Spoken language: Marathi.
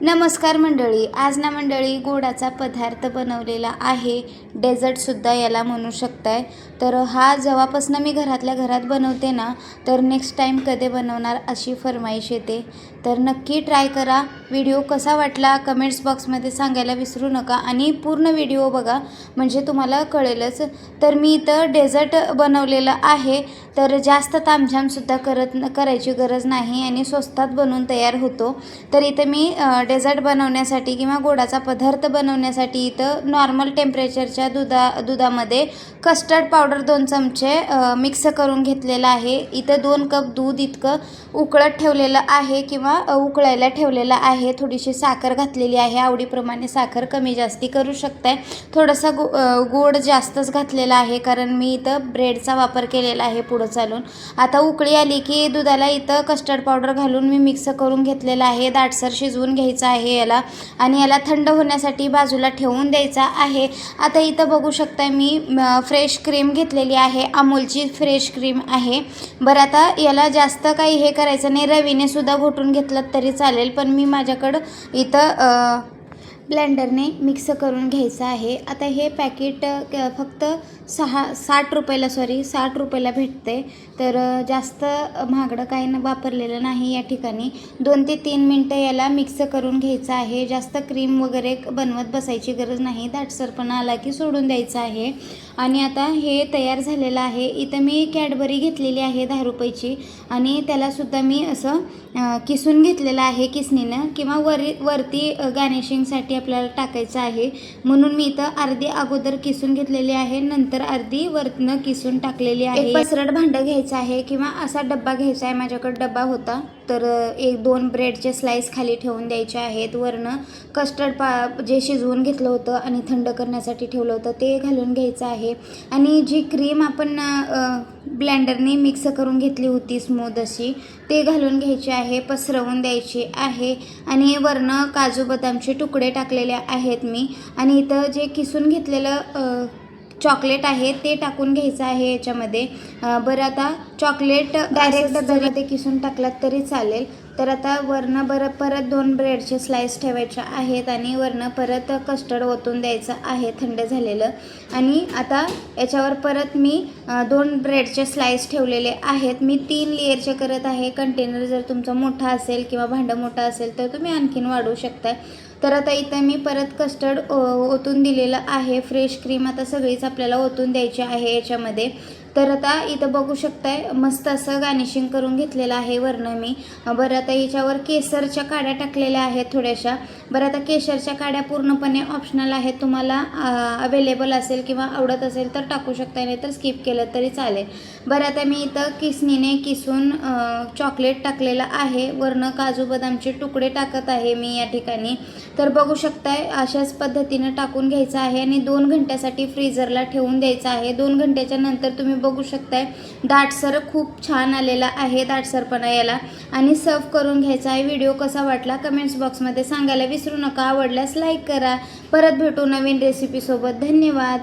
नमस्कार मंडळी, आज ना मंडळी गोडाचा पदार्थ बनवलेला आहे, डेझर्टसुद्धा याला म्हणू शकताय। तर हा जेव्हापासून मी घरातल्या घरात बनवते ना, तर नेक्स्ट टाईम कधी बनवणार अशी फरमाईश येते। तर नक्की ट्राय करा। व्हिडिओ कसा वाटला कमेंट्स बॉक्समध्ये सांगायला विसरू नका आणि पूर्ण व्हिडिओ बघा म्हणजे तुम्हाला कळेलच। तर मी इथं डेझर्ट बनवलेलं आहे, तर जास्त तामझामसुद्धा करायची गरज नाही आणि स्वस्तात बनवून तयार होतो। तर इथं मी डेझर्ट बनवण्यासाठी किंवा गोडाचा पदार्थ बनवण्यासाठी इथं नॉर्मल टेम्परेचरच्या दुधामध्ये कस्टर्ड पावडर 2 चमचे मिक्स करून घेतलेला आहे। इथं 2 कप दूध इतकं उकळत ठेवलेलं आहे किंवा उकळायला ठेवलेलं आहे। थोडीशी साखर घातलेली आहे, आवडीप्रमाणे साखर कमी जास्ती करू शकताय। थोडासा गोड जास्तच घातलेला आहे कारण मी इथं ब्रेडचा वापर केलेला आहे पुढं चालून। आता उकळी आली की दुधाला इथं कस्टर्ड पावडर घालून मी मिक्स करून घेतलेलं आहे। दाटसर शिजवून घ्यायचं आहे याला आणि याला थंड होण्यासाठी बाजूला ठेवून द्यायचा आहे। आता इथं बघू शकता मी फ्रेश क्रीम घेतलेली आहे, अमूलची फ्रेश क्रीम आहे। बरं आता याला जास्त काही हे करायचं नाही, रवीने सुद्धा घोटून घेतलं तरी चालेल, पण मी माझ्याकडं इथं ब्लेंडरने मिक्स करून घ्यायचं आहे। आता हे पॅकेट फक्त 60 रुपयाला भेटते। तर जास्त महागडं काही वापरलेलं नाही या ठिकाणी। 2 ते 3 मिनटं याला मिक्स करून घ्यायचं आहे। जास्त क्रीम वगैरे बनवत बसायची गरज नाही, दाटसरपणा आला की सोडून द्यायचं आहे। आणि आता हे तयार झालेलं आहे। इथं मी कॅडबरी घेतलेली आहे 10 रुपयाची आणि त्यालासुद्धा मी असं किसून घेतलेलं आहे किसणीनं, किंवा वरती गार्निशिंगसाठी आपल्याला टाकायचं आहे म्हणून मी इथं अर्धी अगोदर किसून घेतलेली आहे, नंतर अर्धी वरनं किसून टाकलेली आहे। एक पसरट भांडं घ्यायचं आहे किंवा असा डब्बा घ्यायचा आहे, माझ्याकडे डब्बा होता। तर 1-2 ब्रेडचे स्लाइस खाली ठेवून द्यायचे आहेत। वरनं कस्टर्ड जे शिजवून घेतलं होतं आणि थंड करण्यासाठी ठेवलं होतं ते घालून घ्यायचं आहे। आणि जी क्रीम आपण ब्लेंडरने मिक्स करून घेतली होती स्मूथ अशी, ते घालून घ्यायची आहे, पसरवून द्यायची आहे। आणि वरनं काजू बदामचे तुकडे टाकलेले आहेत मी। आणि इथं जे किसून घेतलेलं चॉकलेट आहे ते टाकून घ्यायचं आहे याच्यामध्ये। बरं आता चॉकलेट डायरेक्ट डब्यामध्ये किसून टाकलात तरी चालेल। तर आता वरनं परत 2 ब्रेडचे स्लाइस ठेवायचे आहेत आणि वरनं परत कस्टर्ड ओतून द्यायचं आहे थंड झालेलं। आणि आता याच्यावर परत मी 2 ब्रेडचे स्लाइस ठेवलेले आहेत। मी 3 लेयरचे करत आहे। कंटेनर जर तुमचा मोठा असेल किंवा भांडं मोठं असेल तर तुम्ही आणखीन वाढवू शकताय। तर आता इथं मी परत कस्टर्ड ओतून दिलेलं आहे। फ्रेश क्रीम आता सगळीच आपल्याला ओतून द्यायची आहे याच्यामध्ये। तर आता इथं बघू शकताय मस्त असं गार्निशिंग करून घेतलेलं आहे वरनं मी। बरं आता याच्यावर केसरच्या काड्या टाकलेल्या आहेत थोड्याशा। बरं आता केशरच्या काड्या पूर्णपणे ऑप्शनल आहेत, तुम्हाला अवेलेबल असेल किंवा आवडत असेल तर टाकू शकता, नाही तर स्किप केलं तरी चालेल। बरं आता मी इथं किसणीने किसून चॉकलेट टाकलेलं आहे, वरनं काजू बदामचे तुकडे टाकत आहे मी या ठिकाणी। तर बघू शकताय अशाच पद्धतीनं टाकून घ्यायचं आहे आणि 2 घंट्यासाठी फ्रीजरला ठेवून द्यायचं आहे। 2 घंट्याच्या नंतर तुम्ही बघू शकताय दाटसर खूप छान आलेला आहे, दाटसरपणा याला। आणि सर्व करून घ्यायचा आहे। व्हिडिओ कसा वाटला कमेंट्स बॉक्समध्ये सांगायला विसरू नका। आवडल्यास लाईक करा। परत भेटू नवीन रेसिपीसोबत। धन्यवाद।